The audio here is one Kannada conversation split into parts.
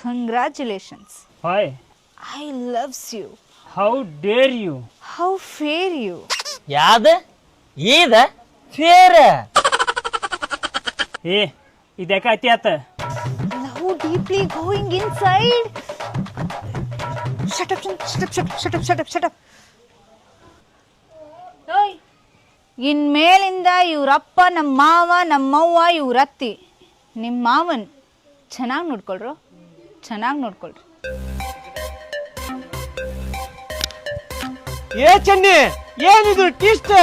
Congratulations. Why? I loves you. How dare you? How fair you. ಯಾದ ಈದ ಫೇರ ಏ ಇದ್ಯಾಕ ಅತಿ ಆತ Now deeply going inside. Shut up, shut up. ಇನ್ಮೇಲಿಂದ ಇವ್ರಪ್ಪ ನಮ್ಮ ಮಾವ ನಮ್ಮವ್ವ ಇವ್ರತ್ತಿ ನಿಮ್ಮ ಮಾವನ್ ಚೆನ್ನಾಗಿ ನೋಡ್ಕೊಳ್ರು ಚೆನ್ನಾಗಿ ನೋಡ್ಕೊಳ್ರಿ. ಏ ಚೆನ್ನಿ ಏನಿದು ಟಿಸ್ಟ್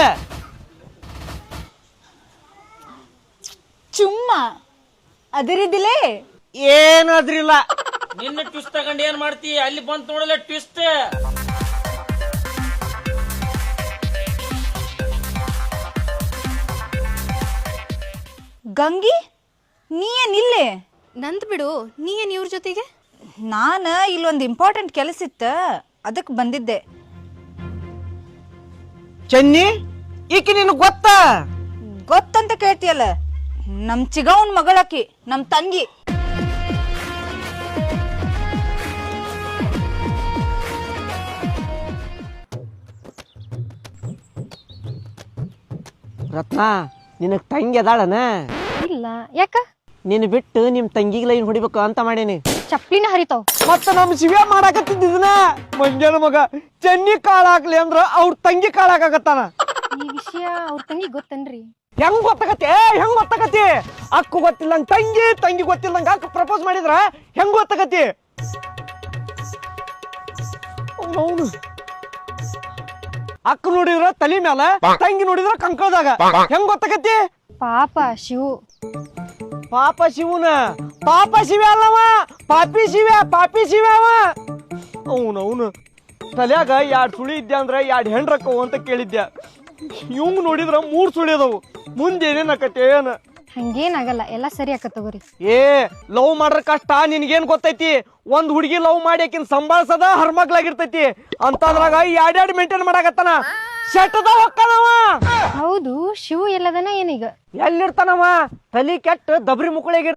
ಚುಮ್ಮ ಅದರಿದಿಲೇ ಏನಾದ್ರಿಲ್ಲ ನಿನ್ನ ಟ್ವಿಸ್ಟ್ ತಗೊಂಡು ಏನ್ ಮಾಡ್ತಿ ಅಲ್ಲಿ ಬಂತ ನೋಡಲ್ಲ ಟ್ವಿಸ್ಟ್ ಗಂಗಿ ನೀ ಏನಿಲ್ಲೇ? ನಂದ್ ಬಿಡು, ನೀ ಏನ್ ಇವ್ರ ಜೊತೆಗೆ? ನಾನು ಇಲ್ಲೊಂದು ಇಂಪಾರ್ಟೆಂಟ್ ಕೆಲಸ ಇತ್ತ ಅದಕ್ಕೆ ಬಂದಿದ್ದೆ. ಚೆನ್ನಿ ಈಕಿ ನಿನ್ ಗೊತ್ತಂತ ಕೇಳ್ತೀಯಲ್ಲ, ನಮ್ ಚಿಗವನ್ ಮಗಳಕಿ ನಮ್ ತಂಗಿ. ರತ್ನ ನಿನಗ್ ತಂಗಿ ಅದಾಳನ? ಇಲ್ಲ, ಯಾಕ? ನಿನ್ ಬಿಟ್ಟು ನಿಮ್ ತಂಗಿಗೆ ಲೈನ್ ಹೊಡಿಬೇಕು ಅಂತ ಮಾಡೇನಿ. ಚಪ್ಲಿನ ಹರಿತಾವ್. ಮತ್ತ ನಮ್ ಶಿವ್ಯ ಮಾಡಾಕತ್ತಿದ್ದನ ಮಂಜನ ಮಗ ಚೆನ್ನಿ ಕಾಳ ಹಾಕ್ಲಿ ಅಂದ್ರ ಅವ್ರ ತಂಗಿ ಕಾಳ ಹಾಕಾಕತ್ತಾನ. ಈ ವಿಷಯ ಅವ್ರ ತಂಗಿ ಗೊತ್ತನ್ರಿ? ಹೆಂಗ್ ಗೊತ್ತಾಗತಿ? ಅಕ್ಕು ಗೊತ್ತಿಲ್ಲಂಗ ತಂಗಿ ಗೊತ್ತಿಲ್ಲಂಗ ಅಕ್ಕ ಪ್ರಪೋಸ್ ಮಾಡಿದ್ರ ಹೆಂಗ್ ಗೊತ್ತಾಗತಿ? ಅವ್ನು ಅಕ್ಕ ನೋಡಿದ್ರ ತಲಿ ಮ್ಯಾಲ, ತಂಗಿ ನೋಡಿದ್ರ ಕಂಕಳದಾಗ, ಹೆಂಗ್ ಗೊತ್ತಾಗತಿ? ಪಾಪ ಶಿವು. ಪಾಪ ಶಿವ ಅಲ್ಲವ, ಪಾಪಿ ಶಿವ ಅವ. ಅವನು ತಲ್ಯಾಗ 2 ಸುಳಿ ಇದ್ದೆ ಅಂದ್ರ 2 ಹೆಣ್ರಕ್ಕವು ಅಂತ ಕೇಳಿದ್ದೆ. ಇವಂಗ್ ನೋಡಿದ್ರ 3 ಸುಳಿ ಅದಾವು. ಮುಂದೇನೇನಕತ್ತೆ ಏನ? ಹಂಗೇನಾಗಲ್ಲ, ಎಲ್ಲ ಸರಿ ಆಕ ತಗೋರಿ. ಲವ್ ಮಾಡ್ರ ಕಷ್ಟ ನಿನ್ಗೇನ್ ಗೊತ್ತೈತಿ? ಒಂದ್ ಹುಡುಗಿ ಲವ್ ಮಾಡಿ ಆಕಿನ್ ಸಂಭಾಳ್ಸದ ಹರ್ಮಗ್ಲಾಗಿರ್ತೈತಿ ಅಂತಂದ್ರಾಗ 2 ಮೇಂಟೈನ್ ಮಾಡಾಕತ್ತಾನ. ಶೆಟ್ಟದ ಹೊಕ್ಕನವ. ಹೌದು, ಶಿವು ಎಲ್ಲದನ ಏನೀಗ? ಎಲ್ಲಿರ್ತಾನವ? ತಲಿ ಕೆಟ್ಟ ದಬ್ರಿ ಮುಕ್ಕಳಿಗೆ